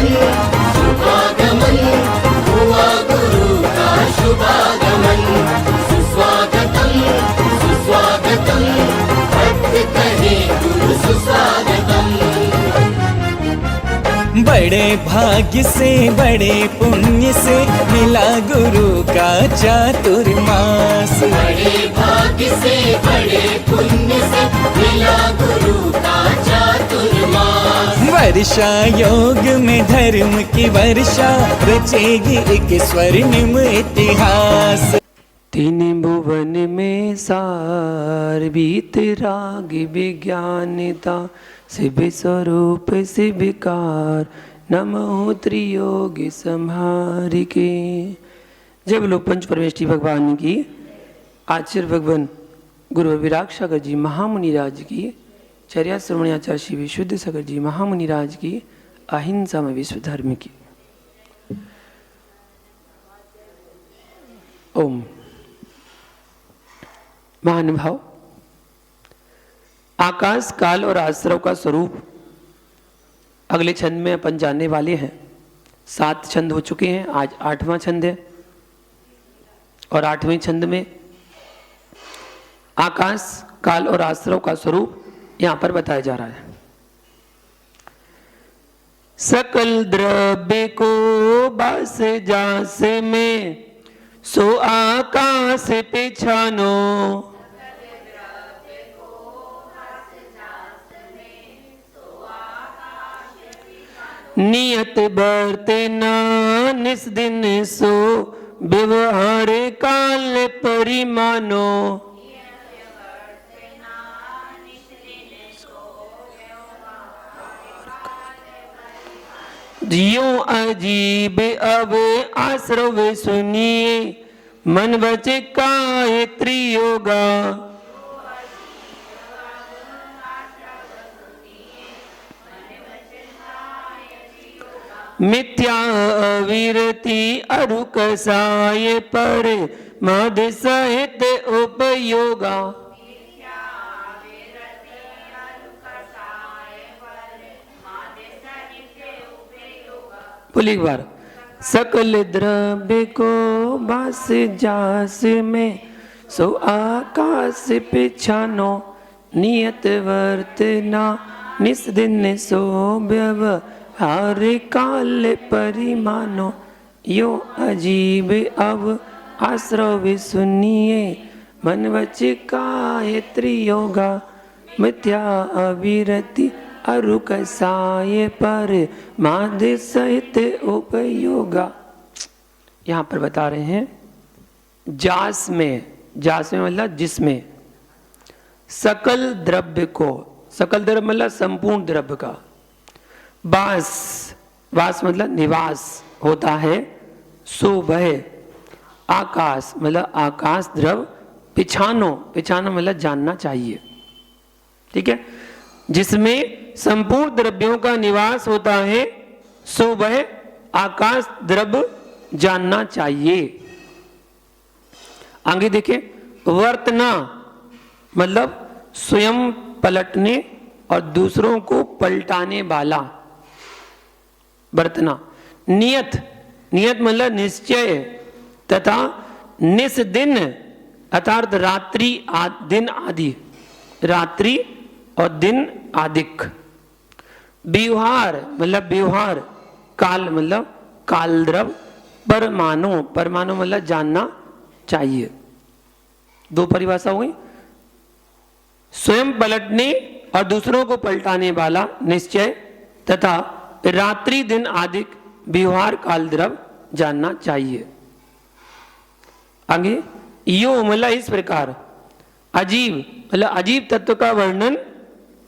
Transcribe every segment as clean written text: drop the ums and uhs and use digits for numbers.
शुभागमन शुभागमन हुआ गुरु का शुभागमन। सुस्वागतम सुस्वागतम भक्त कहे गुरु सुस्वागतम। बड़े भाग्य से बड़े पुण्य से मिला गुरु का चातुर्मास। बड़े भाग्य से बड़े पुण्य से मिला गुरु का चातुर्मास। वर्षा योग में धर्म की वर्षा रचेगी एक स्वर्णिम इतिहास। तीन भुवन में सार बीत राग विज्ञानता शिव स्वरूप शिवकार नमो त्रियोग संहारिके। जय बोलो पंच परमेष्ठी भगवान की। आचार्य भगवान गुरु विराग सागर जी महामुनि राज की, चर्या श्रवणी आचार्य श्री विशुद्ध सागर जी महामुनि राज की, अहिंसा में विश्व धर्म की। ओम। महानुभाव, आकाश काल और आश्रव का स्वरूप अगले छंद में अपन जानने वाले हैं। 7 छंद हो चुके हैं, आज 8वां छंद है और 8वें छंद में आकाश काल और आश्रव का स्वरूप यहां पर बताया जा रहा है। सकल द्रव्य को बस जास में सो आकाश पिछानो। नियत बरते ना निस दिन सो व्यवहार काल परिमानो। जियो अजीब अब आश्रव सुनिए मन बचे काय त्रियोगा। मिथ्या विरति अरु कसाय पर मद सहित उपयोगा। बोलिए एक बार। सकल द्रव्य को बास जास में सो आकाश पिछानो। नियत वर्तना निस दिन सो व्यवहार काल परिमानो। यो अजीब अब आश्रव सुनिए मन वच काय त्रियोगा। मिथ्या अविरति अरु कसाय पर माद सहित उपयोगा। यहाँ पर बता रहे हैं जास में मतलब जिसमें सकल द्रव्य को, सकल द्रव्य मतलब संपूर्ण द्रव्य का, वास मतलब निवास होता है, सो वह आकाश मतलब आकाश द्रव, पिछानो मतलब जानना चाहिए। ठीक है, जिसमें संपूर्ण द्रव्यों का निवास होता है सो वह आकाश द्रव्य जानना चाहिए। आगे देखें, वर्तना मतलब स्वयं पलटने और दूसरों को पलटाने वाला, वर्तना। नियत मतलब निश्चय तथा निस दिन अर्थात रात्रि दिन आदि, रात्रि और दिन आदिक। व्यवहार मतलब व्यवहार, काल मतलब काल द्रव, परमाणु मतलब जानना चाहिए। 2 परिभाषा हो गई। स्वयं पलटने और दूसरों को पलटाने वाला निश्चय तथा रात्रि दिन आदि व्यवहार काल द्रव जानना चाहिए। आगे यो मतलब इस प्रकार, अजीब मतलब अजीब तत्व का वर्णन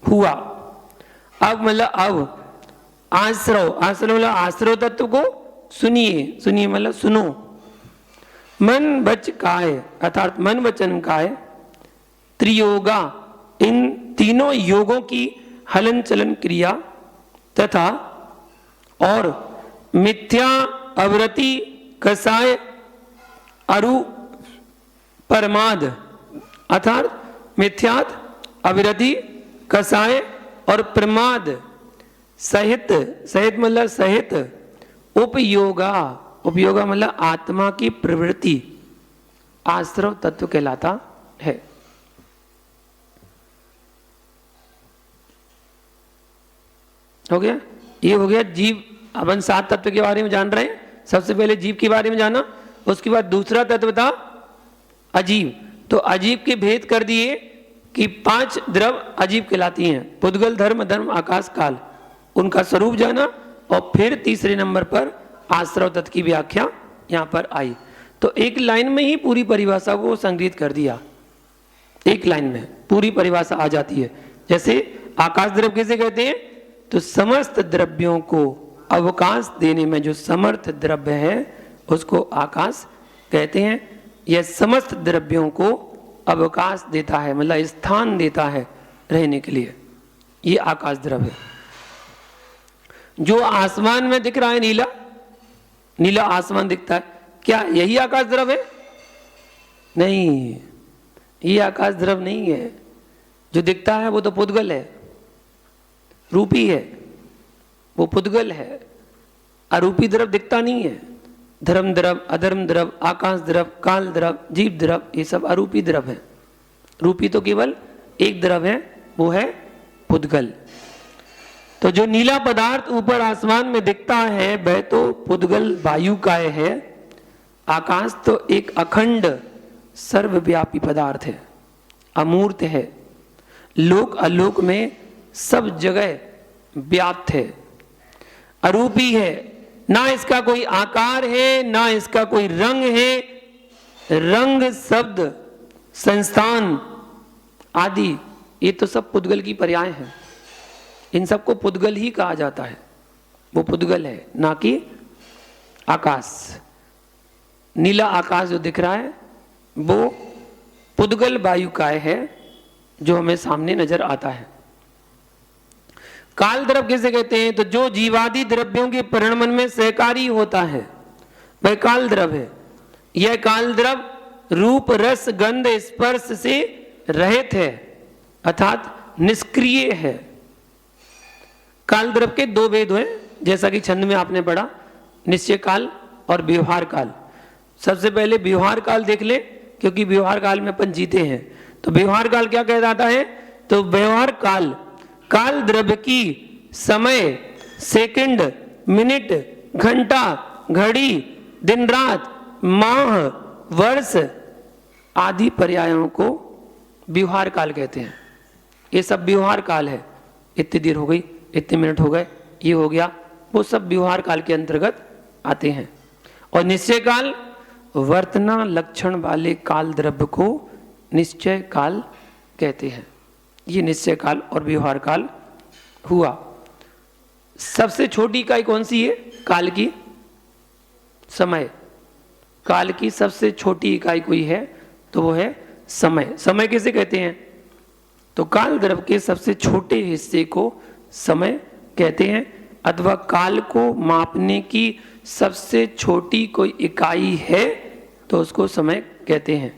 हुआ। अब मतलब अब आश्रव मतलब आश्रव तत्व को सुनिए मतलब सुनो। मन वच काय अर्थात मन वचन काय, त्रियोगा इन तीनों योगों की हलन चलन क्रिया तथा और मिथ्या अवरति कसाय अरु परमाद अर्थात मिथ्यात अविरति कसाय और प्रमाद सहित, सहित मतलब सहित, उपयोगा, उपयोगा मतलब आत्मा की प्रवृत्ति आश्रव तत्व कहलाता है। हो गया, ये हो गया जीव। अपन 7 तत्व के बारे में जान रहे हैं। सबसे पहले जीव के बारे में जाना, उसके बाद दूसरा तत्व था अजीव। तो अजीव के भेद कर दिए कि 5 द्रव अजीव कहलाती हैं, पुद्गल, धर्म, धर्म, आकाश, काल, उनका स्वरूप जाना। और फिर तीसरे नंबर पर आश्रव तत्व की व्याख्या यहाँ पर आई। तो एक लाइन में ही पूरी परिभाषा को संग्रहित कर दिया, एक लाइन में पूरी परिभाषा आ जाती है। जैसे आकाश द्रव किसे कहते हैं? तो समस्त द्रव्यों को अवकाश देने में जो समर्थ द्रव्य है उसको आकाश कहते हैं। यह समस्त द्रव्यों को अवकाश देता है, मतलब स्थान देता है रहने के लिए, ये आकाश द्रव है। जो आसमान में दिख रहा है नीला, नीला आसमान दिखता है, क्या यही आकाश द्रव है? नहीं, ये आकाश द्रव नहीं है। जो दिखता है वो तो पुद्गल है, रूपी है, वो पुद्गल है। अरूपी द्रव दिखता नहीं है। धर्म द्रव, अधर्म द्रव, आकाश द्रव, काल द्रव, जीव द्रव, ये सब अरूपी द्रव है। रूपी तो केवल एक द्रव है, वो है पुद्गल। तो जो नीला पदार्थ ऊपर आसमान में दिखता है वह तो पुद्गल वायुकाय है। आकाश तो एक अखंड सर्वव्यापी पदार्थ है, अमूर्त है, लोक अलोक में सब जगह व्याप्त है, अरूपी है। ना इसका कोई आकार है, ना इसका कोई रंग है। रंग, शब्द, संस्थान आदि ये तो सब पुद्गल की पर्याय हैं। इन सबको पुद्गल ही कहा जाता है। वो पुद्गल है, ना कि आकाश। नीला आकाश जो दिख रहा है वो पुद्गल वायुकाय है, जो हमें सामने नजर आता है। काल द्रव किसे कहते हैं? तो जो जीवादि द्रव्यों के परिणमन में सहकारी होता है वह काल द्रव है। यह काल द्रव रूप, रस, गंध, स्पर्श से रहित है, अर्थात निष्क्रिय है। काल द्रव के 2 भेद हैं, जैसा कि छंद में आपने पढ़ा, निश्चय काल और व्यवहार काल। सबसे पहले व्यवहार काल देख ले, क्योंकि व्यवहार काल में अपन जीते हैं। तो व्यवहार काल क्या कह जाता है? तो व्यवहार काल, काल द्रव्य की समय, सेकंड, मिनट, घंटा, घड़ी, दिन रात, माह, वर्ष आदि पर्यायों को व्यवहार काल कहते हैं। ये सब व्यवहार काल है। इतनी देर हो गई, इतने मिनट हो गए, ये हो गया, वो सब व्यवहार काल के अंतर्गत आते हैं। और निश्चय काल, वर्तना लक्षण वाले काल द्रव्य को निश्चय काल कहते हैं। ये निश्चय काल और व्यवहार काल हुआ। सबसे छोटी इकाई कौन सी है काल की? समय। काल की सबसे छोटी इकाई कोई है तो वो है समय। समय किसे कहते हैं? तो काल द्रव के सबसे छोटे हिस्से को समय कहते हैं, अथवा काल को मापने की सबसे छोटी कोई इकाई है तो उसको समय कहते हैं।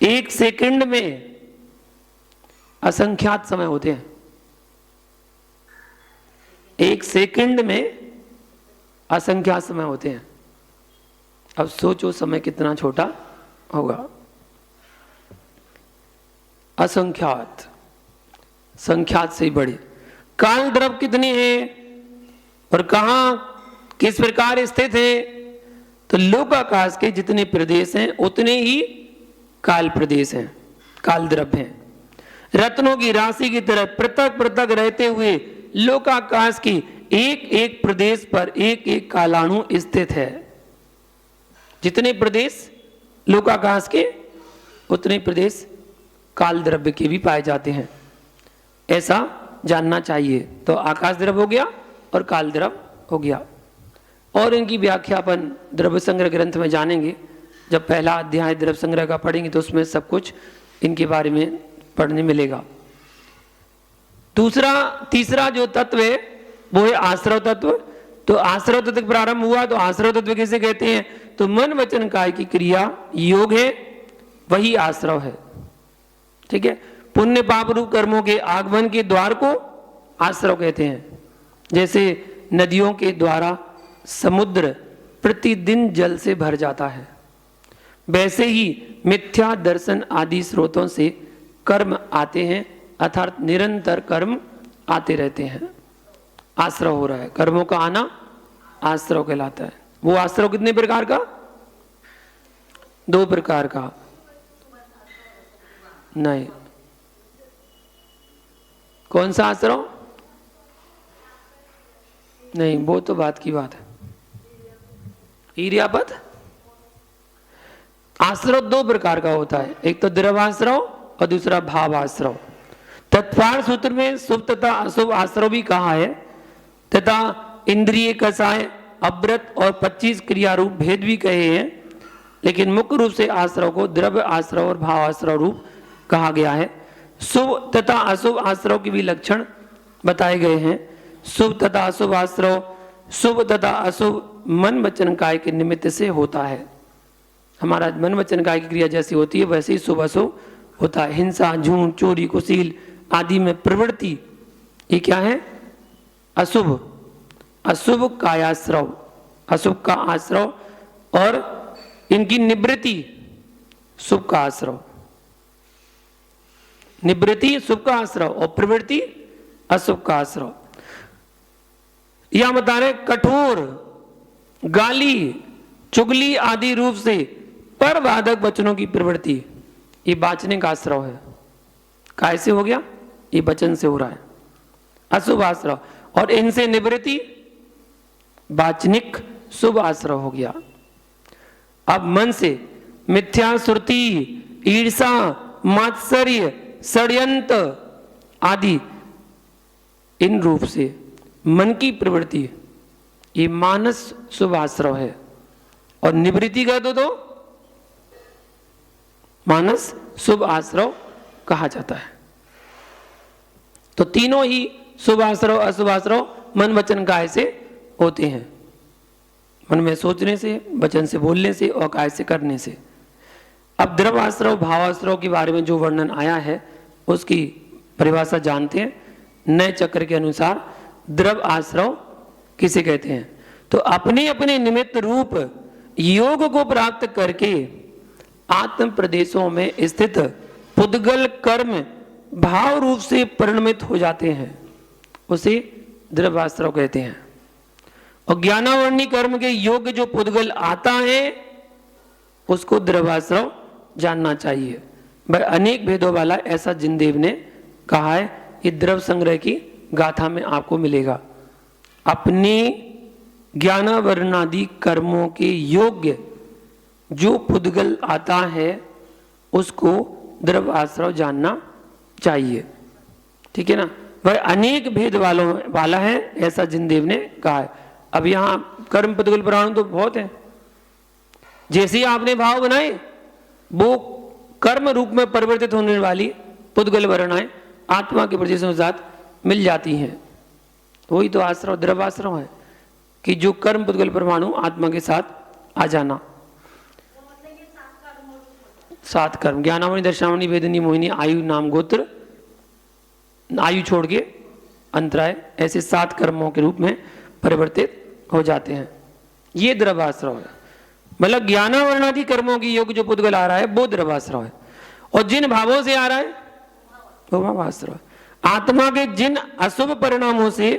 1 सेकंड में असंख्यात समय होते हैं। 1 सेकंड में असंख्यात समय होते हैं। अब सोचो समय कितना छोटा होगा। असंख्यात, संख्यात से ही बड़े। काल द्रव कितने हैं और कहां किस प्रकार स्थित है? तो लोकाकाश के जितने प्रदेश हैं उतने ही काल प्रदेश हैं, काल द्रव हैं। रत्नों की राशि की तरह पृथक पृथक रहते हुए लोकाकाश की एक एक प्रदेश पर एक एक कालाणु स्थित है। जितने प्रदेश लोकाकाश के उतने प्रदेश काल द्रव्य के भी पाए जाते हैं, ऐसा जानना चाहिए। तो आकाश द्रव हो गया और काल द्रव हो गया। और इनकी व्याख्या अपन द्रव्य संग्रह ग्रंथ में जानेंगे। जब पहला अध्याय द्रव्य संग्रह का पढ़ेंगे तो उसमें सब कुछ इनके बारे में पढ़ने मिलेगा। तीसरा जो तत्व है वो है आश्रव तत्व। तो आश्रव तत्व प्रारंभ हुआ तो आश्रव तत्व किसे कहते हैं? तो मन वचन काय की क्रिया योग है, वही आश्रव है। ठीक है, पुण्य पाप रूप कर्मों के आगमन के द्वार को आश्रव कहते हैं। जैसे नदियों के द्वारा समुद्र प्रतिदिन जल से भर जाता है, वैसे ही मिथ्या दर्शन आदि स्रोतों से कर्म आते हैं, अर्थात निरंतर कर्म आते रहते हैं। आश्रव हो रहा है, कर्मों का आना आश्रव कहलाता है। वो आश्रव कितने प्रकार का? 2 प्रकार का। नहीं, कौन सा आश्रव? नहीं, वो तो बात की बात है। ईर्यापद आश्रव 2 प्रकार का होता है, एक तो द्रवाश्रव और दूसरा भाव आश्रव। तत्पार सूत्र में शुभ तथा अशुभ आश्रव भी कहा है, तथा इंद्रिय कषाय, अव्रत और 25 क्रिया रूप भेद भी कहे हैं, लेकिन मुख्य रूप से आश्रव को द्रव्य आश्रव और भाव आश्रव रूप कहा गया है। शुभ तथा अशुभ आश्रव के भी लक्षण बताए गए हैं। शुभ तथा अशुभ आश्रव, शुभ तथा अशुभ मन वचन काय के निमित्त से होता है। हमारा मन वचन काय की क्रिया जैसी होती है वैसे ही शुभ अशुभ होता है। हिंसा, झूठ, चोरी, कुशील आदि में प्रवृत्ति, ये क्या है? अशुभ। अशुभ कायाश्रव, अशुभ का आश्रव, और इनकी निवृत्ति शुभ का आश्रव। निवृत्ति शुभ का आश्रव और प्रवृत्ति अशुभ का आश्रव। यह बता रहे कठोर गाली, चुगली आदि रूप से परवादक वचनों की प्रवृत्ति, ये वाचनिक आश्रव है। कैसे हो गया? ये वचन से हो रहा है, अशुभ आश्रव। और इनसे निवृत्ति वाचनिक शुभ आश्रव हो गया। अब मन से मिथ्या श्रुति, ईर्षा, मात्सर्य, षड्यंत्र आदि इन रूप से मन की प्रवृत्ति, ये मानस शुभ आश्रव है। और निवृत्ति कह दो तो मानस शुभ आश्रव कहा जाता है। तो तीनों ही शुभ आश्रव अशुभ आश्रव मन वचन काय से होते हैं। मन में सोचने से, वचन से बोलने से और काय से करने से। अब द्रव आश्रव भाव आश्रव के बारे में जो वर्णन आया है उसकी परिभाषा जानते हैं। नए चक्र के अनुसार द्रव आश्रव किसे कहते हैं? तो अपने अपने निमित्त रूप योग को प्राप्त करके आत्म प्रदेशों में स्थित पुद्गल कर्म भाव रूप से परिणमित हो जाते हैं, उसे द्रव आश्रव कहते हैं। और ज्ञानावर्णी कर्म के योग्य जो पुद्गल आता है उसको द्रवाश्रव जानना चाहिए। भाई अनेक भेदों वाला ऐसा जिनदेव ने कहा है, ये द्रव संग्रह की गाथा में आपको मिलेगा। अपने ज्ञानावर्णादि कर्मों के योग्य जो पुद्गल आता है उसको द्रव आश्रव जानना चाहिए, ठीक है ना। वह अनेक भेद वाला है ऐसा जिनदेव ने कहा है। अब यहाँ कर्म पुद्गल प्राण तो बहुत है। जैसे ही आपने भाव बनाए वो कर्म रूप में परिवर्तित होने वाली पुद्गल वर्णाएं आत्मा के प्रदेशों के साथ मिल जाती हैं। वही तो आश्रव द्रव आश्रव है कि जो कर्म पुद्गल परमाणु आत्मा के साथ आ जाना। 7 कर्म ज्ञानावनी, दर्शनावनी, वेदनी, मोहिनी, आयु, नाम, गोत्र, आयु छोड़ के अंतराय, ऐसे 7 कर्मों के रूप में परिवर्तित हो जाते हैं। ये द्रवाश्रव है। मतलब ज्ञानावरणादि कर्मों की योग जो पुद्गल आ रहा है वो द्रवाश्रव है। और जिन भावों से आ रहा है वो भावाश्रव है। आत्मा के जिन अशुभ परिणामों से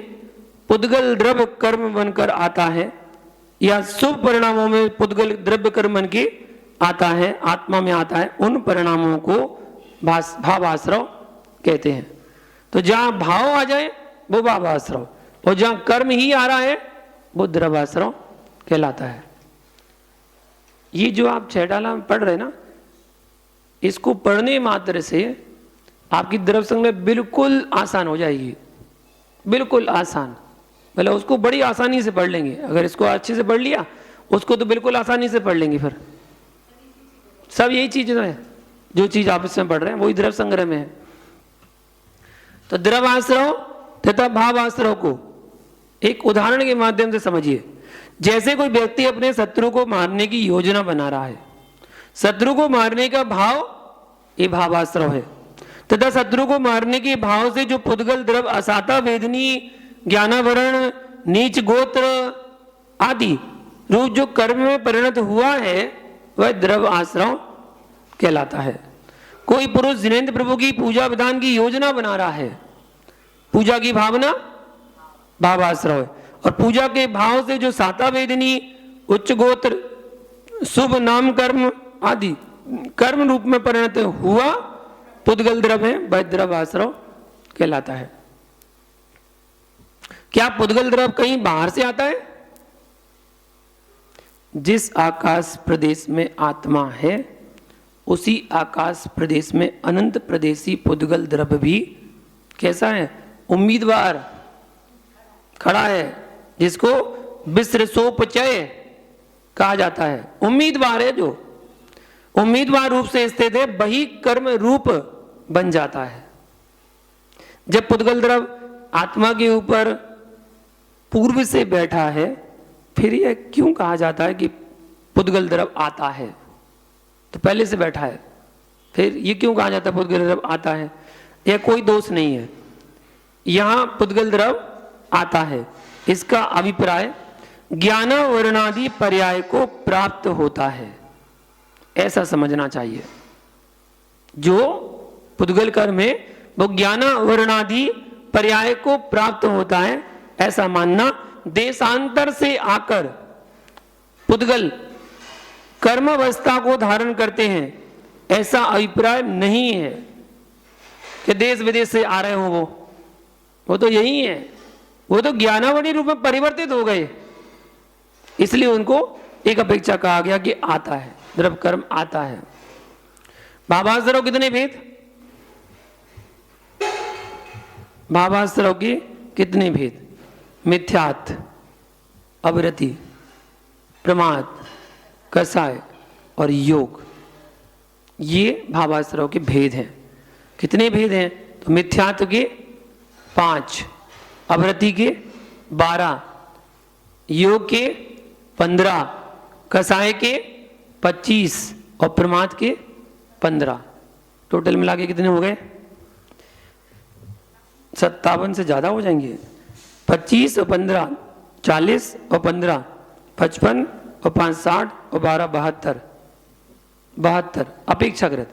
पुद्गल द्रव्य कर्म बनकर आता है या शुभ परिणामों में पुद्गल द्रव्य कर्म बन के आता है, आत्मा में आता है, उन परिणामों को भावाश्रव कहते हैं। तो जहां भाव आ जाए वो भावाश्रव, और जहां कर्म ही आ रहा है वो द्रवाश्रव कहलाता है। ये जो आप 6 डाला पढ़ रहे ना, इसको पढ़ने मात्र से आपकी द्रव संग्रह बिल्कुल आसान हो जाएगी, बिल्कुल आसान। मतलब उसको बड़ी आसानी से पढ़ लेंगे। अगर इसको अच्छे से पढ़ लिया उसको तो बिल्कुल आसानी से पढ़ लेंगे। फिर सब यही चीज है, जो चीज आप इसमें पढ़ रहे हैं वही द्रव संग्रह में है। तो द्रव आश्रव तथा भाव आश्रव को एक उदाहरण के माध्यम से समझिए। जैसे कोई व्यक्ति अपने शत्रु को मारने की योजना बना रहा है, शत्रु को मारने का भाव ये भावाश्रव है, तथा शत्रु को मारने के भाव से जो पुद्गल द्रव असाता वेदनी ज्ञानावरण, नीच गोत्र आदि रूप जो कर्म में परिणत हुआ है वह द्रव्य आश्रव कहलाता है। कोई पुरुष जिनेंद्र प्रभु की पूजा विधान की योजना बना रहा है, पूजा की भावना भावाश्रव है, और पूजा के भाव से जो साता वेदनी, उच्च गोत्र, शुभ नाम कर्म आदि कर्म रूप में परिणत हुआ पुद्गल द्रव्य है, वह द्रव्य आश्रव कहलाता है। क्या पुद्गल द्रव्य कहीं बाहर से आता है? जिस आकाश प्रदेश में आत्मा है उसी आकाश प्रदेश में अनंत प्रदेशी पुद्गल द्रव्य भी कैसा है? उम्मीदवार खड़ा है, जिसको विसृसोपचय कहा जाता है। उम्मीदवार है, जो उम्मीदवार रूप से स्थित है वही कर्म रूप बन जाता है। जब पुद्गल द्रव्य आत्मा के ऊपर पूर्व से बैठा है, फिर यह क्यों कहा जाता है कि पुद्गल द्रव्य आता है? तो पहले से बैठा है, फिर ये क्यों कहा जाता है पुद्गल द्रव्य आता है? यह कोई दोष नहीं है, यहां पुद्गल द्रव्य आता है, इसका अभिप्राय ज्ञान वर्णादि पर्याय को प्राप्त होता है, ऐसा समझना चाहिए। जो पुद्गल कर्म है वो ज्ञान वर्णादि पर्याय को प्राप्त होता है, ऐसा मानना। देशांतर से आकर पुद्गल कर्म अवस्था को धारण करते हैं, ऐसा अभिप्राय नहीं है कि देश विदेश से आ रहे हो। वो तो यही है, वो तो ज्ञानावली रूप में परिवर्तित हो गए, इसलिए उनको एक अपेक्षा कहा गया कि आता है, द्रव्य कर्म आता है। भावाश्रव कितने भेद? भावाश्रव के कितने भेद? मिथ्यात्व, अवरति, प्रमाद, कसाय और योग, ये भावाश्रव के भेद हैं। कितने भेद हैं? तो मिथ्यात्व के 5, अवरति के 12, योग के 15, कसाय के 25 और प्रमाद के 15। टोटल मिला के कितने हो गए? 57 से ज्यादा हो जाएंगे। 25 और 15 40 और 15 55 और 5 60 और 12 72 अपेक्षाकृत,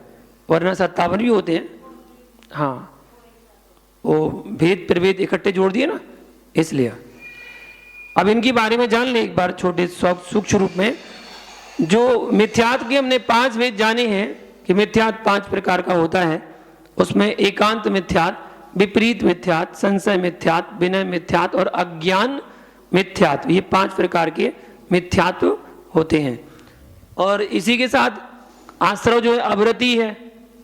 वरना 57 भी होते हैं। हाँ, वो भेद प्रभेद इकट्ठे जोड़ दिए ना, इसलिए। अब इनके बारे में जान ले एक बार छोटे सूक्ष्म रूप में। जो मिथ्यात्व के हमने 5 भेद जाने हैं कि मिथ्यात्व 5 प्रकार का होता है, उसमें एकांत मिथ्यात्व, विपरीत मिथ्यात्व, संशय मिथ्यात्व, विनय मिथ्यात्व और अज्ञान मिथ्यात्व, ये 5 प्रकार के मिथ्यात्व होते हैं। और इसी के साथ आश्रव जो है अवरति है,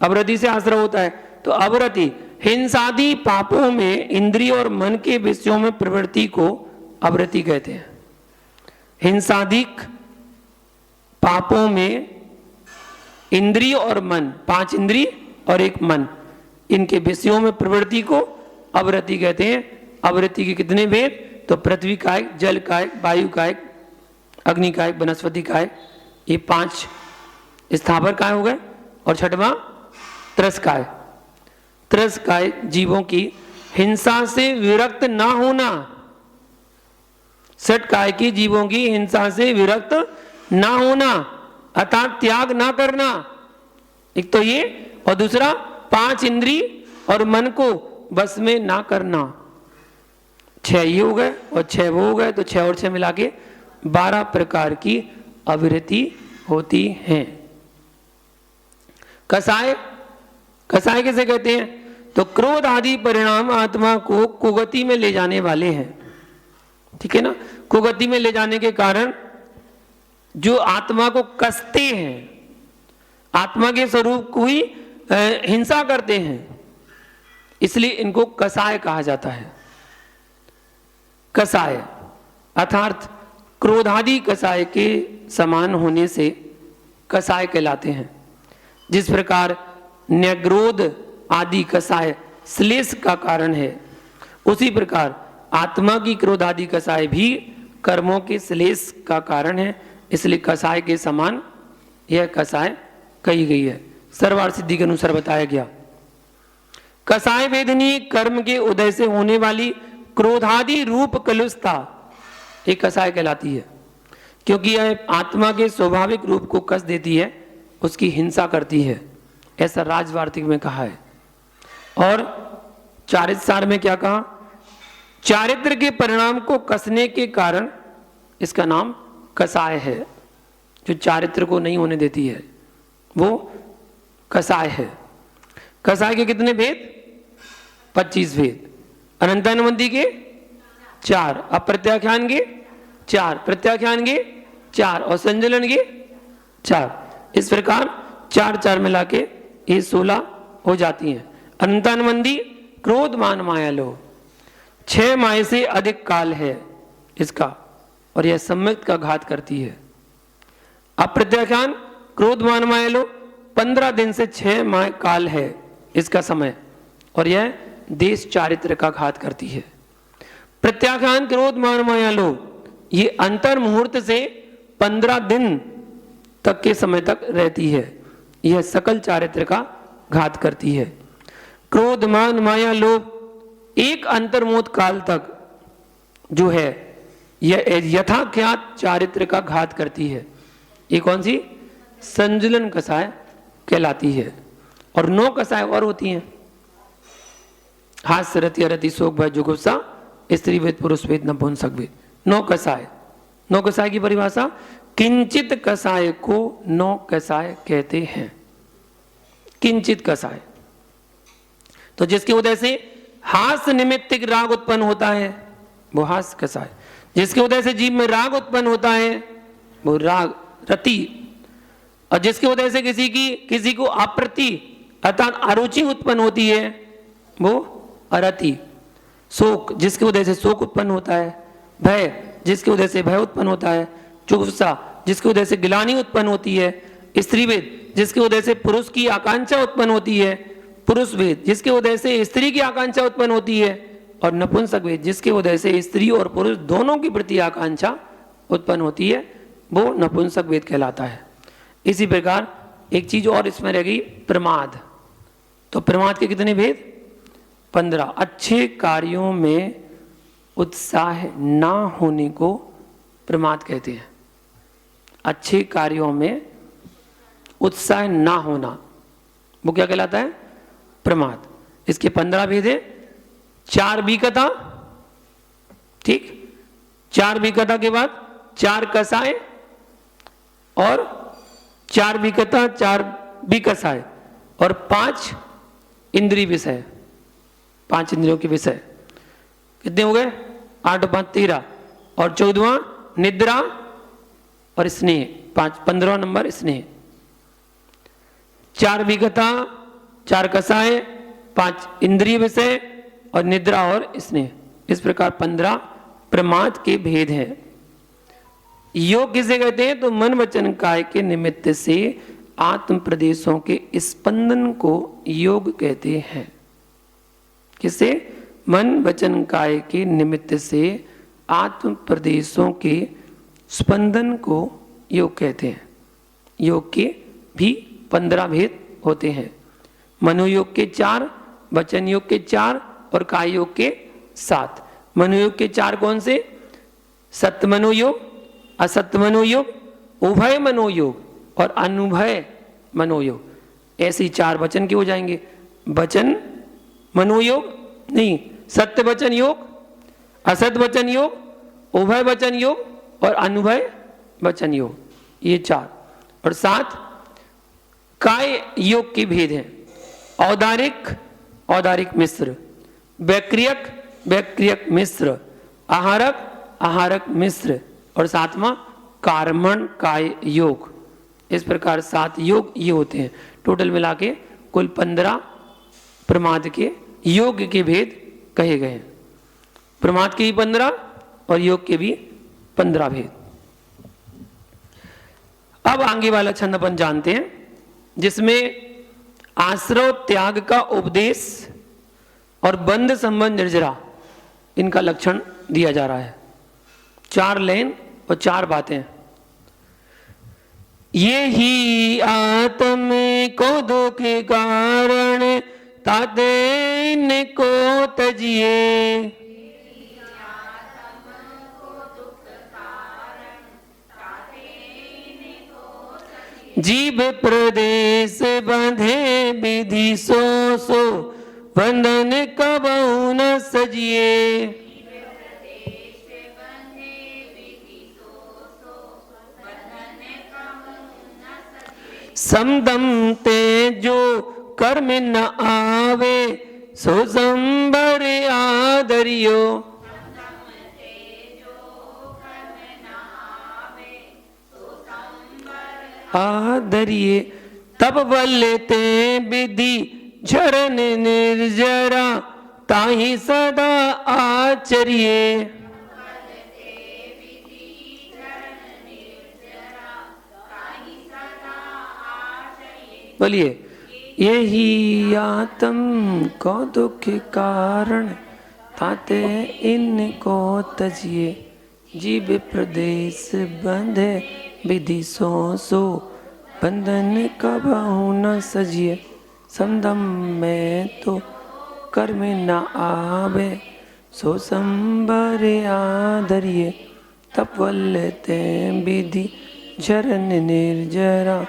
अवरति से आश्रव होता है। तो अवरति हिंसादि पापों में इंद्रिय और मन के विषयों में प्रवृत्ति को अवरति कहते हैं। हिंसादिक पापों में इंद्रिय और मन, 5 इंद्रिय और 1 मन, इनके विषयों में प्रवृत्ति को अवरति कहते हैं। अवरति के कितने भेद? तो पृथ्वी कायक, जल कायक, वायु कायक, अग्नि कायक, वनस्पति कायक, ये 5 स्थावर काय हो गए। और 6वां त्रस्काय। त्रस्काय जीवों की हिंसा से विरक्त ना होना, 6 काय की जीवों की हिंसा से विरक्त ना होना, अर्थात त्याग ना करना, एक तो ये, और दूसरा 5 इंद्रिय और मन को बस में ना करना। 6 ये हो गए और 6 वो हो गए, तो 6 और 6 मिला के 12 प्रकार की अविरति होती हैं। कसाय, कसाय किसे कहते हैं? तो क्रोध आदि परिणाम आत्मा को कुगति में ले जाने वाले हैं, ठीक है ना। कुगति में ले जाने के कारण जो आत्मा को कसते हैं, आत्मा के स्वरूप को ही हिंसा करते हैं, इसलिए इनको कसाय कहा जाता है। कसाय अर्थात क्रोधादि कसाय के समान होने से कसाय कहलाते हैं। जिस प्रकार न्यग्रोध आदि कसाय श्लेष का कारण है, उसी प्रकार आत्मा की क्रोध आदि कसाय भी कर्मों के श्लेष का कारण है, इसलिए कसाय के समान यह कसाय कही गई है। सर्वार्थ सिद्धि के अनुसार बताया गया। कसाय वेदनी कर्म के उदय से होने वाली क्रोधादि रूप कलुषता एक कसाय कहलाती है, क्योंकि यह आत्मा के स्वाभाविक रूप को कस देती है, उसकी हिंसा करती है, ऐसा राजवार्तिक में कहा है। और चारित्र सार में क्या कहा? चारित्र के परिणाम को कसने के कारण इसका नाम कसाय है। जो चारित्र को नहीं होने देती है वो कसाय है। कसाय के कितने भेद? 25 भेद। अनंतानुबंधी के 4, अप्रत्याख्यान के 4, प्रत्याख्यान के 4 और संजलन के 4। इस प्रकार 4 मिला के ये 16 हो जाती हैं। अनंतानुबंधी क्रोध मान माया लोभ, 6 माह से अधिक काल है इसका और यह सम्यक्त का घात करती है। अप्रत्याख्यान क्रोध मान माया लोभ 15 दिन से 6 माह काल है इसका समय और यह देश चारित्र का घात करती है। प्रत्याख्यान क्रोध मान माया लोभ ये अंतर मुहूर्त से 15 दिन तक के समय तक रहती है, यह सकल चारित्र का घात करती है। क्रोध मान माया लोभ एक अंतर्मोद काल तक जो है यह यथाख्यात चारित्र का घात करती है। ये कौन सी? संजुलन कसाय कहलाती है। और 9 कसाय और होती हैं, हास्य रति अरति शोक भय जुगुप्सा स्त्री वेद पुरुष वेद नपुंसक वेद। 9 कसाय। 9 कसाय की परिभाषा, किंचित कसाय को 9 कसाय कहते हैं। किंचित कसाय तो जिसकी वजह से हास्य निमित्तिक राग उत्पन्न होता है वो हास्य कसाय, जिसकी वजह से जीव में राग उत्पन्न होता है वो राग रति, और जिसकी वजह से किसी को अप्रति अर्थात अरुचि उत्पन्न होती है वो अरति। शोक जिसकी वजह से शोक उत्पन्न होता है, भय जिसकी वजह से भय उत्पन्न होता है, जुगुप्सा जिसकी वजह से गिलानी उत्पन्न होती है, स्त्रीवेद जिसकी वजह से पुरुष की आकांक्षा उत्पन्न होती है, पुरुष वेद जिसकी वजह से स्त्री की आकांक्षा उत्पन्न होती है, और नपुंसक वेद जिसकी वजह से स्त्री और पुरुष दोनों की प्रति आकांक्षा उत्पन्न होती है, वो नपुंसक वेद कहलाता है। इसी प्रकार एक चीज और इसमें रह गई, प्रमाद। तो प्रमाद के कितने भेद? 15। अच्छे कार्यों में उत्साह ना होने को प्रमाद कहते हैं। अच्छे कार्यों में उत्साह ना होना वो क्या कहलाता है? प्रमाद। इसके 15 भेद है। 4 विकता, ठीक, 4 विकता के बाद 4 कसाय और 4 विकता 4 विकसाय और 5 इंद्रिय विषय, 5 इंद्रियों के विषय। कितने हो गए? 8 5 13 और 14वां निद्रा और स्नेह, 15वां नंबर स्नेह। 4 विगता 4 कसाय 5 इंद्रिय विषय और निद्रा और स्नेह। इस प्रकार 15 प्रमाद के भेद हैं। योग किसे कहते हैं? तो मन वचन काय के निमित्त से आत्म प्रदेशों के स्पंदन को योग कहते हैं। किसे? मन वचन काय के निमित्त से आत्म प्रदेशों के स्पंदन को योग कहते हैं। योग के भी 15 भेद होते हैं। मनोयोग के 4, वचन योग के 4 और काय योग के 7। मनोयोग के 4 कौन से? सत्य मनोयोग, असत्य मनोयोग, उभय मनोयोग और अनुभय मनोयोग। ऐसे 4 वचन के हो जाएंगे। वचन मनोयोग नहीं, सत्य वचन योग, असत वचन योग, उभय वचन योग और अनुभय वचन योग, ये 4। और 7 काय योग के भेद हैं। औदारिक, औदारिक मिश्र, वैक्रियक, वैक्रियक मिश्र, आहारक, आहारक मिश्र और 7वां कार्मण काय योग। इस प्रकार 7 योग ये होते हैं। टोटल मिला के कुल 15 प्रमाद के योग के भेद कहे गए हैं। प्रमाद के भी 15 और योग के भी 15 भेद। अब आगे वाला छंद अपन जानते हैं, जिसमें आश्रव त्याग का उपदेश और बंध संबंध निर्जरा इनका लक्षण दिया जा रहा है। 4 लाइन और 4 बातें। ये ही आत्म को दुख कारण ताते इनको तजिए, जीव प्रदेश बंधे विधि सो सो बंधन कबहु न सजिए। समदम ते जो कर्म न आवे सो संबर आदरियो। आदरिये तब बल्ले विधि झरन निर्जरा ताहि सदा आचरिये। बोलिए यही आत्म को दुख कारण ताते इनको तजिए। जीव प्रदेश बंधे विधि सो सो बंधन कबहु न सजिए। समदम में तो कर्म न आवे सो संबर आदरिये। तप वल्लते विधि झरन निर्जरा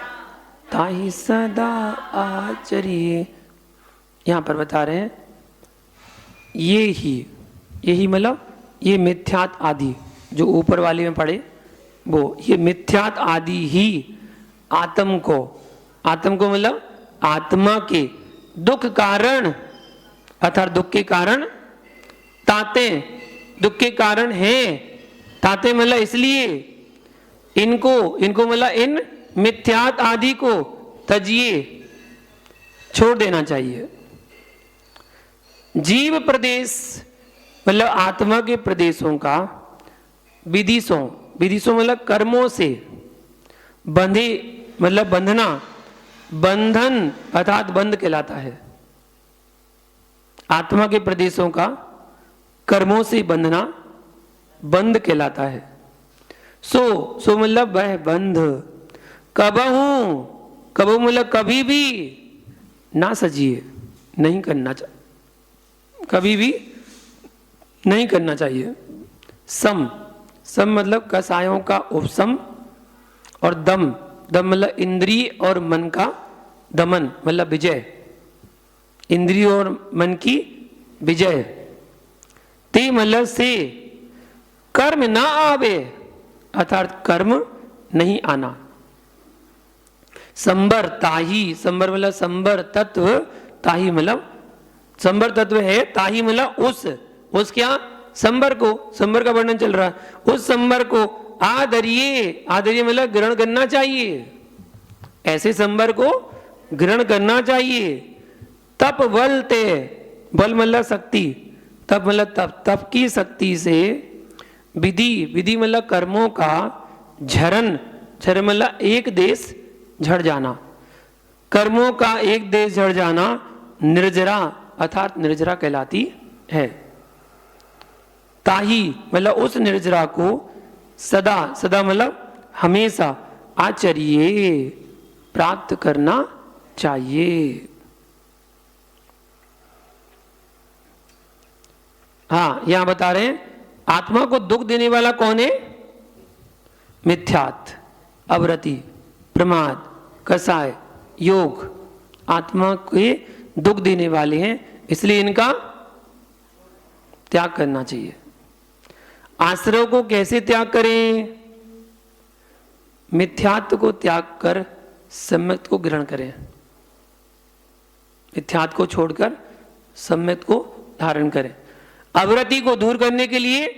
ताहि सदा आचरिये। यहाँ पर बता रहे हैं यही मतलब ये मिथ्यात आदि जो ऊपर वाले में पढ़े वो ये मिथ्यात आदि ही आत्म को मतलब आत्मा के दुख कारण अर्थात दुख के कारण ताते दुख के कारण हैं। ताते मतलब इसलिए इनको मतलब इन मिथ्यात आदि को तजिए छोड़ देना चाहिए। जीव प्रदेश मतलब आत्मा के प्रदेशों का विदिशों मतलब कर्मों से बंधे मतलब बंधना बंधन अर्थात बंध कहलाता है। आत्मा के प्रदेशों का कर्मों से बंधना बंध कहलाता है। सो मतलब वह बंध कबहू मतलब कभी भी ना सजिए नहीं करना चाहिए। कभी भी नहीं करना चाहिए। सम मतलब कसायों का उपशम और दम मतलब इंद्रिय और मन का दमन मतलब विजय। इंद्रिय और मन की विजय। ते मतलब से कर्म ना आवे अर्थात कर्म नहीं आना। संबर ताही संबर मतलब संबर तत्व ताही मतलब संबर तत्व है। ताही मतलब उस क्या संबर का वर्णन चल रहा है। उस संबर को आदरिये मतलब ग्रहण करना चाहिए। ऐसे संबर को ग्रहण करना चाहिए। तप बल मतलब शक्ति तप मतलब तप की शक्ति से विधि मतलब कर्मों का झरन मतलब एक देश झड़ जाना। कर्मों का एक देश झड़ जाना निर्जरा अर्थात निर्जरा कहलाती है। ताही मतलब उस निर्जरा को सदा मतलब हमेशा आचरिये प्राप्त करना चाहिए। हाँ यहां बता रहे हैं आत्मा को दुख देने वाला कौन है? मिथ्यात, अवरति, प्रमाद, कसाय, योग आत्मा के दुख देने वाले हैं। इसलिए इनका त्याग करना चाहिए। आश्रय को कैसे त्याग करें? मिथ्यात्व को त्याग कर सम्यक को ग्रहण करें। मिथ्यात्व को छोड़कर सम्यक को धारण करें। अवरति को दूर करने के लिए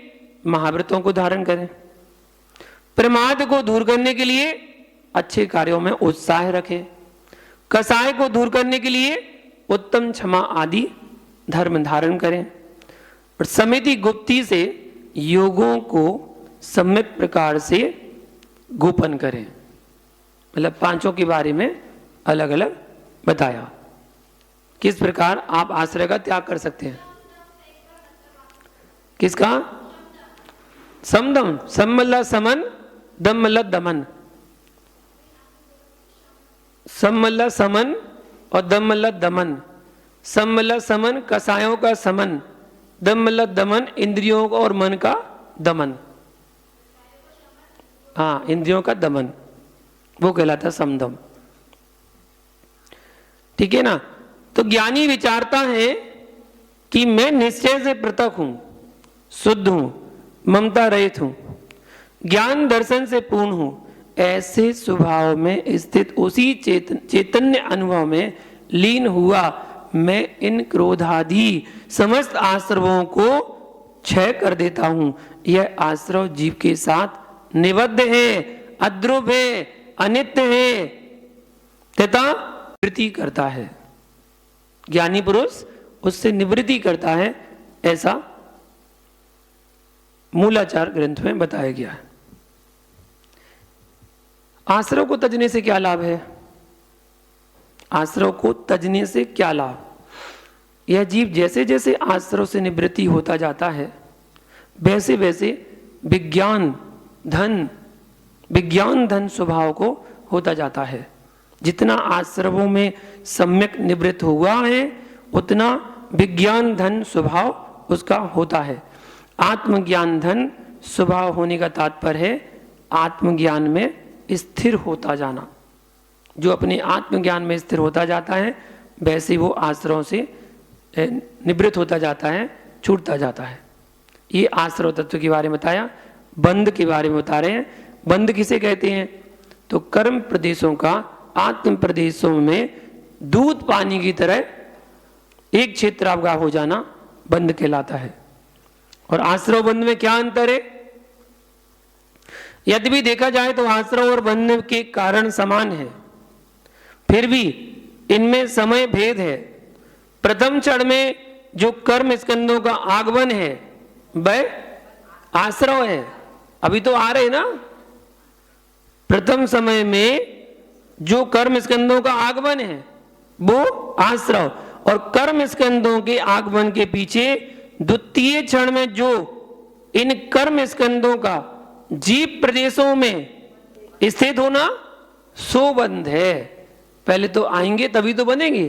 महाव्रतों को धारण करें। प्रमाद को दूर करने के लिए अच्छे कार्यों में उत्साह रखें। कसाय को दूर करने के लिए उत्तम क्षमा आदि धर्म धारण करें। और समिति गुप्ती से योगों को सम्यक प्रकार से गोपन करें। मतलब पांचों के बारे में अलग अलग बताया किस प्रकार आप आश्रय का त्याग कर सकते हैं। किसका? समदम मतलब समन, दम मतलब दमन। सम मतलब समन और दम मतलब दमन। सम मतलब समन कसायों का समन, दम मतलब दमन इंद्रियों और मन का दमन। हाँ इंद्रियों का दमन वो कहलाता समदम। ठीक है ना। तो ज्ञानी विचारता है कि मैं निश्चय से पृथक हूं, शुद्ध हूं, ममता रहित हूं, ज्ञान दर्शन से पूर्ण हूं। ऐसे स्वभाव में स्थित उसी चैतन्य अनुभव में लीन हुआ मैं इन क्रोधादि समस्त आश्रवों को क्षय कर देता हूं। यह आश्रव जीव के साथ निबद्ध है, अद्रुव है, अनित्य है तथा निवृत्ति करता है। ज्ञानी पुरुष उससे निवृत्ति करता है, ऐसा मूलाचार ग्रंथ में बताया गया है। आश्रव को तजने से क्या लाभ है? आश्रव को तजने से क्या लाभ? यह जीव जैसे जैसे आश्रव से निवृत्ति होता जाता है वैसे वैसे विज्ञान धन स्वभाव को होता जाता है। जितना आश्रवों में सम्यक निवृत्त हुआ है उतना विज्ञान धन स्वभाव उसका होता है। आत्मज्ञान धन स्वभाव होने का तात्पर्य है आत्मज्ञान में स्थिर होता जाना। जो अपने आत्मज्ञान में स्थिर होता जाता है वैसे वो आश्रव से निवृत्त होता जाता है, छूटता जाता है। ये आश्रव तत्व के बारे में बताया। बंध के बारे में बता रहे हैं। बंध किसे कहते हैं? तो कर्म प्रदेशों का आत्म प्रदेशों में दूध पानी की तरह एक क्षेत्रावगाह हो जाना बंध कहलाता है। और आश्रव बंध में क्या अंतर है? यद्यपि देखा जाए तो आश्रव और बंध के कारण समान है, फिर भी इनमें समय भेद है। प्रथम क्षण में जो कर्म स्कंदों का आगमन है वह आश्रव है। अभी तो आ रहे ना। प्रथम समय में जो कर्म स्कंदों का आगमन है वो आश्रव, और कर्म स्कंदों के आगमन के पीछे द्वितीय क्षण में जो इन कर्म स्कंदों का जीव प्रदेशों में स्थित होना सो बंध है। पहले तो आएंगे तभी तो बनेंगे।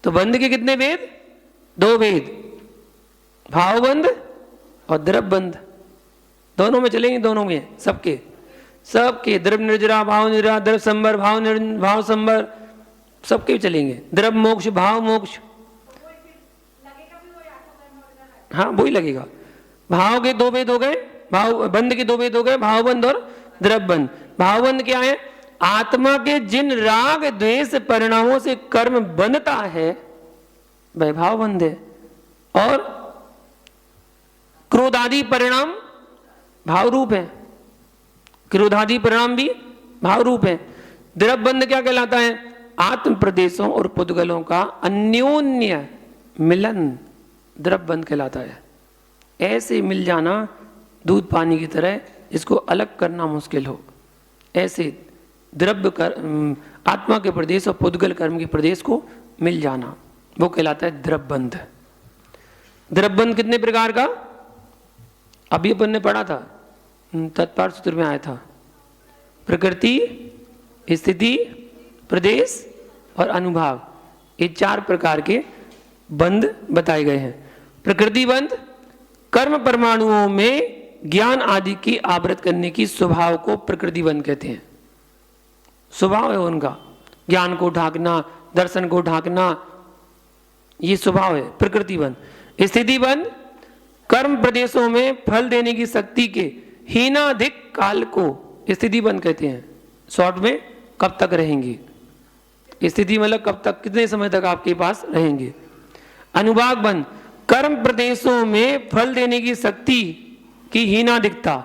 तो बंध के कितने भेद? 2 भेद, भाव बंध और द्रव्य बंध। दोनों में चलेंगे, दोनों में सबके द्रव्य निर्जरा, भाव निर्जरा, द्रव्य संबर, भाव संबर, सबके चलेंगे। द्रव्य मोक्ष, भाव मोक्ष, हाँ वही लगेगा। भाव के 2 भेद हो गए, भाव बंध के 2 भेद हो गए, भाव बंध और द्रव्य बंध। भाव बंध क्या है? आत्मा के जिन राग द्वेष परिणामों से कर्म बनता है वह भाव बंध है, और क्रोधादि परिणाम भाव रूप है। क्रोधादि परिणाम भी भाव रूप है। द्रव्य बंध क्या कहलाता है? आत्म प्रदेशों और पुद्गलों का अन्योन्य मिलन द्रव्य बंध कहलाता है। ऐसे मिल जाना दूध पानी की तरह, इसको अलग करना मुश्किल हो। ऐसे द्रव्य आत्मा के प्रदेश और पुद्गल कर्म के प्रदेश को मिल जाना वो कहलाता है द्रव्य बंध। द्रव्य बंध कितने प्रकार का? अभी अपन ने पढ़ा था, तत्पार सूत्र में आया था। प्रकृति, स्थिति, प्रदेश और अनुभाव, ये 4 प्रकार के बंध बताए गए हैं। प्रकृति बंध कर्म परमाणुओं में ज्ञान आदि की आवृत करने की स्वभाव को प्रकृति बंध कहते हैं। स्वभाव है उनका, ज्ञान को ढांकना, दर्शन को ढांकना, ये स्वभाव है प्रकृति बंध। स्थिति बंध कर्म प्रदेशों में फल देने की शक्ति के हीनाधिक काल को स्थिति बंध कहते हैं। शॉर्ट में कब तक रहेंगे? स्थिति मतलब कब तक, कितने समय तक आपके पास रहेंगे। अनुभाग बंध कर्म प्रदेशों में फल देने की शक्ति की हीनाधिकता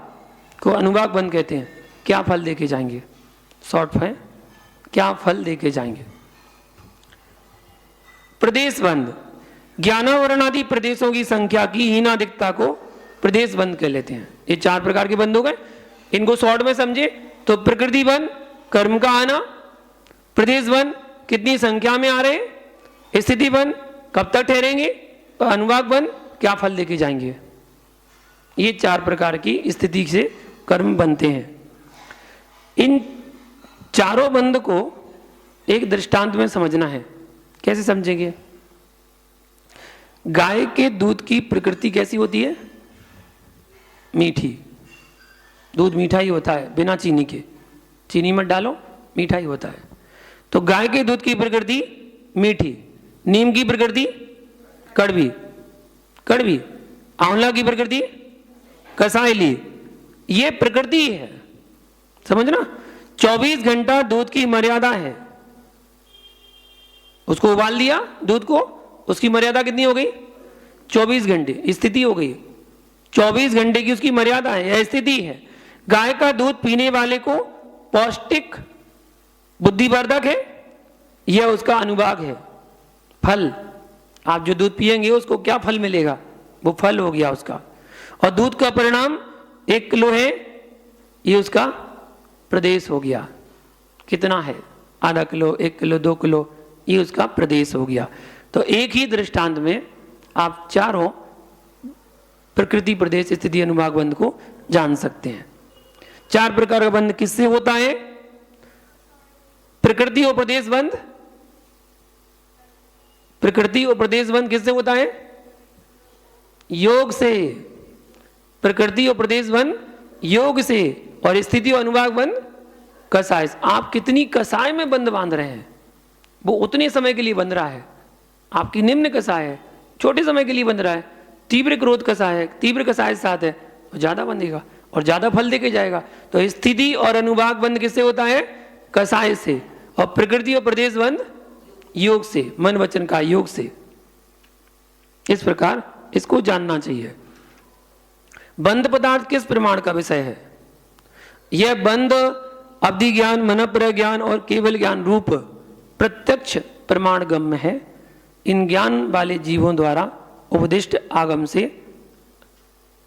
को अनुभाग बंध कहते हैं। क्या फल देके जाएंगे? शॉर्ट है, क्या फल देके जाएंगे। प्रदेश बंध ज्ञानावरण आदि प्रदेशों की संख्या की हीनाधिकता को प्रदेश बंध कह लेते हैं। ये 4 प्रकार के बंध हो गए। इनको शॉर्ट में समझे तो प्रकृति बंध कर्म का आना, प्रदेश बंध कितनी संख्या में आ रहे, स्थिति बंध कब तक ठहरेंगे, और अनुभाग बंध क्या फल देके जाएंगे। ये 4 प्रकार की स्थिति से कर्म बनते हैं। इन चारों बंध को एक दृष्टांत में समझना है। कैसे समझेंगे? गाय के दूध की प्रकृति कैसी होती है? मीठी। दूध मीठा ही होता है बिना चीनी के। चीनी मत डालो, मीठा ही होता है। तो तो गाय के दूध की प्रकृति मीठी, नीम की प्रकृति कड़वी, कड़वी, आंवला की प्रकृति कसायली, ये प्रकृति है, समझना। 24 घंटा दूध की मर्यादा है। उसको उबाल दिया दूध को, उसकी मर्यादा कितनी हो गई? 24 घंटे, स्थिति हो गई। 24 घंटे की उसकी मर्यादा है, यह स्थिति है। गाय का दूध पीने वाले को पौष्टिक, बुद्धिवर्धक है, यह उसका अनुभाग है। फल, आप जो दूध पिएंगे उसको क्या फल मिलेगा? वो फल हो गया उसका। और दूध का परिणाम 1 किलो है, ये उसका प्रदेश हो गया। कितना है? आधा किलो, 1 किलो, 2 किलो, ये उसका प्रदेश हो गया। तो एक ही दृष्टांत में आप चारों प्रकृति, प्रदेश, स्थिति, अनुभाग बंध को जान सकते हैं। 4 प्रकार का बंध किससे होता है? प्रकृति और प्रदेश बंध, प्रकृति और प्रदेश बंध किससे होता है? योग से। प्रकृति और प्रदेश बंध योग से, और स्थिति और अनुभाग बंध कसाय से। आप कितनी कसाय में बंध बांध रहे हैं, वो उतने समय के लिए बंध रहा है। आपकी निम्न कसाय है, छोटे समय के लिए बंध रहा है। तीव्र क्रोध कसाय है, तीव्र कसाय के साथ है, वो ज्यादा बंधेगा और ज्यादा फल देके जाएगा। तो स्थिति और अनुभाग बंध किससे होता है? कसाय से। और प्रकृति और प्रदेश बंध योग से, मन वचन का योग से। इस प्रकार इसको जानना चाहिए। बंध पदार्थ किस प्रमाण का विषय है? यह बंध अवधि ज्ञान, मनःप्रय ज्ञान और केवल ज्ञान रूप प्रत्यक्ष प्रमाण गम्य है। इन ज्ञान वाले जीवों द्वारा उपदिष्ट आगम से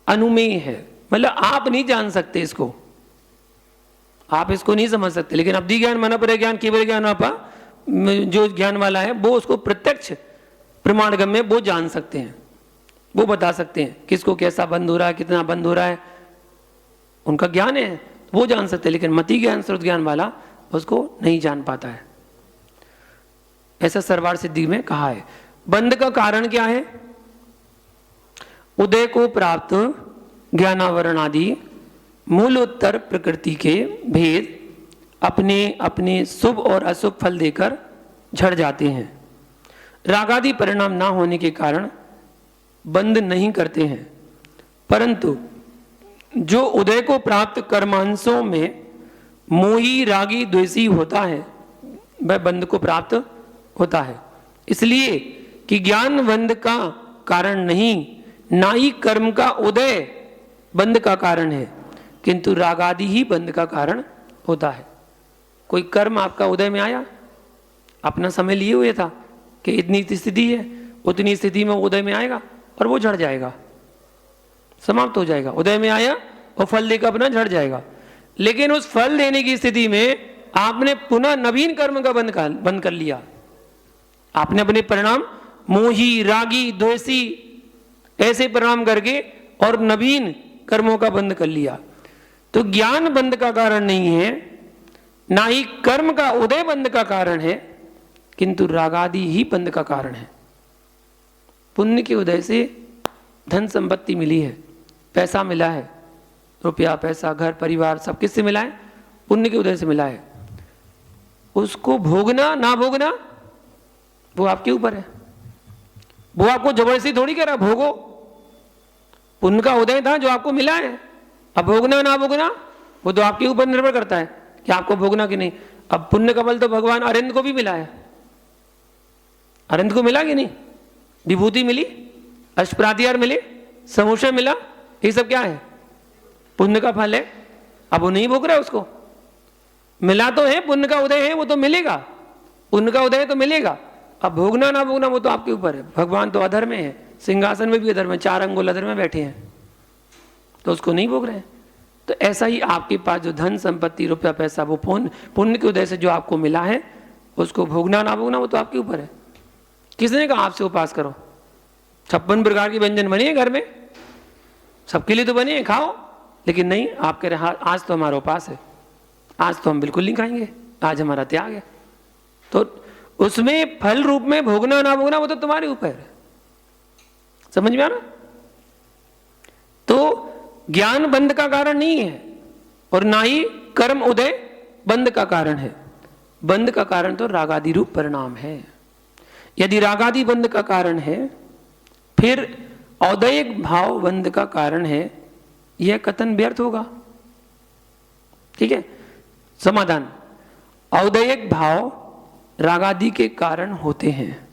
अनुमेय है। मतलब आप नहीं जान सकते इसको, आप इसको नहीं समझ सकते, लेकिन अवधि ज्ञान, मनःप्रय ज्ञान, केवल ज्ञान आपा जो ज्ञान वाला है वो उसको प्रत्यक्ष प्रमाण गम्य वो जान सकते हैं, वो बता सकते हैं किसको कैसा बंध हो रहा है, कितना बंध हो रहा है, उनका ज्ञान है, वो जान सकते हैं। लेकिन मति ज्ञान, श्रुत ज्ञान वाला उसको नहीं जान पाता है। ऐसा सर्वार सिद्धि में कहा है। बंध का कारण क्या है? उदय को प्राप्त ज्ञानावरण आदि मूल उत्तर प्रकृति के भेद अपने अपने शुभ और अशुभ फल देकर झड़ जाते हैं। रागादि परिणाम ना होने के कारण बंध नहीं करते हैं, परंतु जो उदय को प्राप्त कर्मांशों में मोही, रागी, द्वेषी होता है वह बंध को प्राप्त होता है। इसलिए कि ज्ञान बंध का कारण नहीं, ना ही कर्म का उदय बंध का कारण है, किंतु रागादि ही बंध का कारण होता है। कोई कर्म आपका उदय में आया, अपना समय लिए हुए था कि इतनी स्थिति है, उतनी स्थिति में उदय में आएगा और वो झड़ जाएगा, समाप्त हो जाएगा। उदय में आया और फल देकर अपना झड़ जाएगा। लेकिन उस फल देने की स्थिति में आपने पुनः नवीन कर्म का बंद कर लिया। आपने अपने परिणाम मोही, रागी, द्वेषी ऐसे परिणाम करके और नवीन कर्मों का बंद कर लिया। तो ज्ञान बंध का कारण नहीं है, ना ही कर्म का उदय बंध का कारण है, किंतु रागादि ही बंध का कारण है। पुण्य के उदय से धन संपत्ति मिली है, पैसा मिला है, रुपया, पैसा, घर, परिवार सब किससे मिला है? पुण्य के उदय से मिला है। उसको भोगना ना भोगना वो आपके ऊपर है। वो आपको जबरदस्ती थोड़ी कह रहा भोगो, पुण्य का उदय था जो आपको मिला है। अब भोगना ना भोगना वो तो आपके ऊपर निर्भर करता है कि आपको भोगना कि नहीं। अब पुण्य का बल तो भगवान अरिंद को भी मिला है। अरिंद को मिला कि नहीं? विभूति मिली, अष्टप्रातिहार मिले, समूषा मिला, ये सब क्या है? पुण्य का फल है। अब वो नहीं भोग रहा है, उसको मिला तो है, पुण्य का उदय है, वो तो मिलेगा, पुण्य का उदय तो मिलेगा। अब भोगना ना भोगना वो तो आपके ऊपर है। भगवान तो अधर में है, सिंहासन में भी अधर में, 4 अंगुल अधर में बैठे हैं, तो उसको नहीं भोग रहे हैं। तो ऐसा ही आपके पास जो धन संपत्ति, रुपया, पैसा, वो पुण्य के उदय से जो आपको मिला है, उसको भोगना ना भोगना वो तो आपके ऊपर है। किसने कहा आपसे उपास करो? 56 प्रकार के व्यंजन बने हैं घर में, सबके लिए तो बने हैं, खाओ। लेकिन नहीं, आप कह रहे हैं आज तो हमारा उपास है, आज तो हम बिल्कुल नहीं खाएंगे, आज हमारा त्याग है। तो उसमें फल रूप में भोगना ना भोगना वो तो तुम्हारे ऊपर है। समझ में आ रहा? तो ज्ञान बंध का कारण नहीं है और ना ही कर्म उदय बंध का कारण है। बंध का कारण तो रागादि रूप परिणाम है। यदि रागादि बंध का कारण है, फिर औदयिक भाव बंध का कारण है, यह कथन व्यर्थ होगा। ठीक है, समाधान, औदयिक भाव रागादि के कारण होते हैं,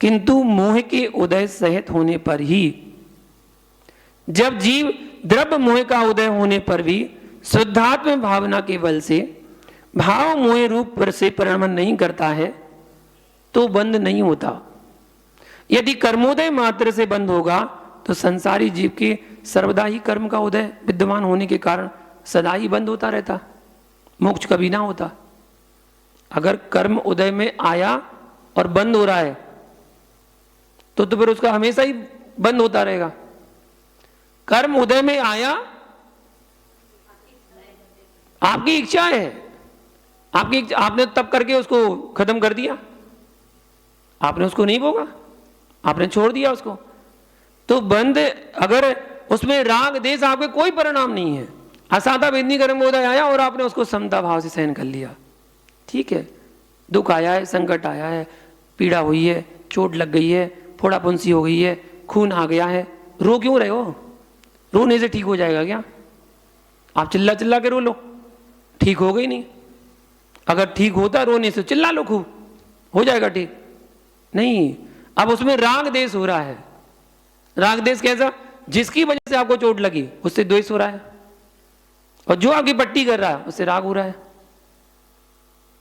किंतु मोह के उदय सहित होने पर ही, जब जीव द्रव्य मोह का उदय होने पर भी शुद्धात्म भावना के बल से भाव मोह रूप पर से परिणमन नहीं करता है, तो बंध नहीं होता। यदि कर्मोदय मात्र से बंध होगा तो संसारी जीव के सर्वदा ही कर्म का उदय विद्यमान होने के कारण सदा ही बंद होता रहता, मोक्ष कभी ना होता। अगर कर्म उदय में आया और बंद हो रहा है तो फिर उसका हमेशा ही बंद होता रहेगा। कर्म उदय में आया, आपकी इच्छा है, आपकी इच्छा, आपने तब करके उसको खत्म कर दिया, आपने उसको नहीं भोगा, आपने छोड़ दिया उसको, तो बंद, अगर उसमें राग देश आपके कोई परिणाम नहीं है, असाधा वेदनी कर्म उदय आया और आपने उसको समता भाव से सहन कर लिया, ठीक है, दुख आया है, संकट आया है, पीड़ा हुई है, चोट लग गई है, फोड़ा फुंसी हो गई है, खून आ गया है, रो क्यों रहे हो? रोने से ठीक हो जाएगा क्या? आप चिल्ला चिल्ला के रो लो, ठीक हो गई नहीं। अगर ठीक होता रोने से, चिल्ला लो खूब, हो जाएगा ठीक। नहीं, अब उसमें राग देश हो रहा है। राग देश कैसा? जिसकी वजह से आपको चोट लगी उससे द्वेष हो रहा है, और जो आपकी पट्टी कर रहा है उससे राग हो रहा है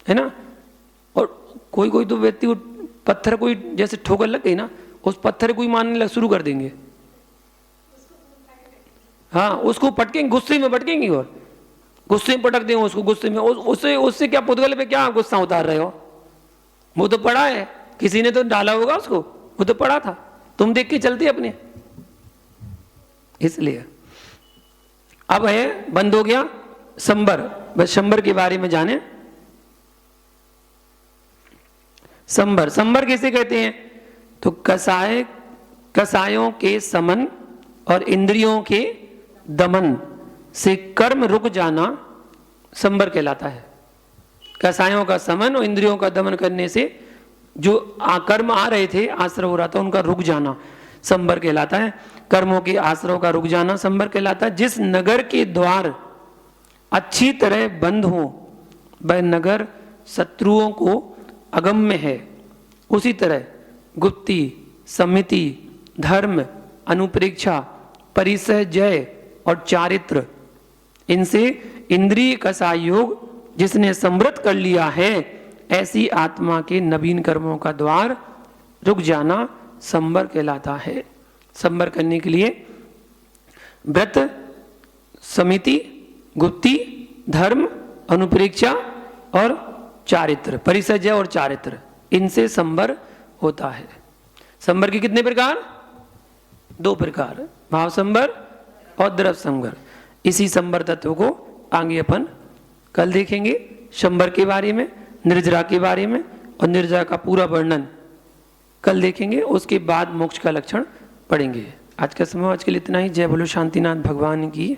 ना। और कोई कोई तो व्यक्ति को पत्थर, कोई जैसे ठोकर लग गई ना, उस पत्थर कोई मानने शुरू कर देंगे, हाँ, उसको पटकेंगे, गुस्से में पटकेंगे और गुस्से में पटक देंगे उसको, गुस्से में, उससे क्या पुतगल पे क्या गुस्सा उतार रहे हो? वो तो पड़ा है, किसी ने तो डाला होगा उसको, वो तो पड़ा था, तुम देख के चलते अपने। इसलिए अब है, बंद हो गया संबर। बस संबर के बारे में जाने। संबर, संबर किसे कहते हैं? तो कसायों के समन और इंद्रियों के दमन से कर्म रुक जाना संबर कहलाता है। कसायों का समन और इंद्रियों का दमन करने से जो कर्म आ रहे थे, आश्रय हो रहा था, उनका रुक जाना संबर कहलाता है। कर्मों के आश्रयों का रुक जाना संबर कहलाता है। जिस नगर के द्वार अच्छी तरह बंद हो, वह नगर शत्रुओं को अगम्य है। उसी तरह गुप्ति, समिति, धर्म, अनुप्रेक्षा, परिसय, जय और चारित्र, इनसे इंद्रिय कसाय योग जिसने समृद्ध कर लिया है, ऐसी आत्मा के नवीन कर्मों का द्वार रुक जाना संबर कहलाता है। संबर करने के लिए व्रत, समिति, गुप्ति, धर्म, अनुप्रेक्षा और चारित्र, परिसर्जय और चारित्र, इनसे संबर होता है। संबर के कितने प्रकार? 2 प्रकार, भाव संबर और द्रव्य संबर। इसी संबर तत्व को आगे अपन कल देखेंगे, संबर के बारे में, निर्जरा के बारे में, और निर्जरा का पूरा वर्णन कल देखेंगे। उसके बाद मोक्ष का लक्षण पढ़ेंगे। आज का समय आज के लिए इतना ही। जय बोलो शांतिनाथ भगवान की।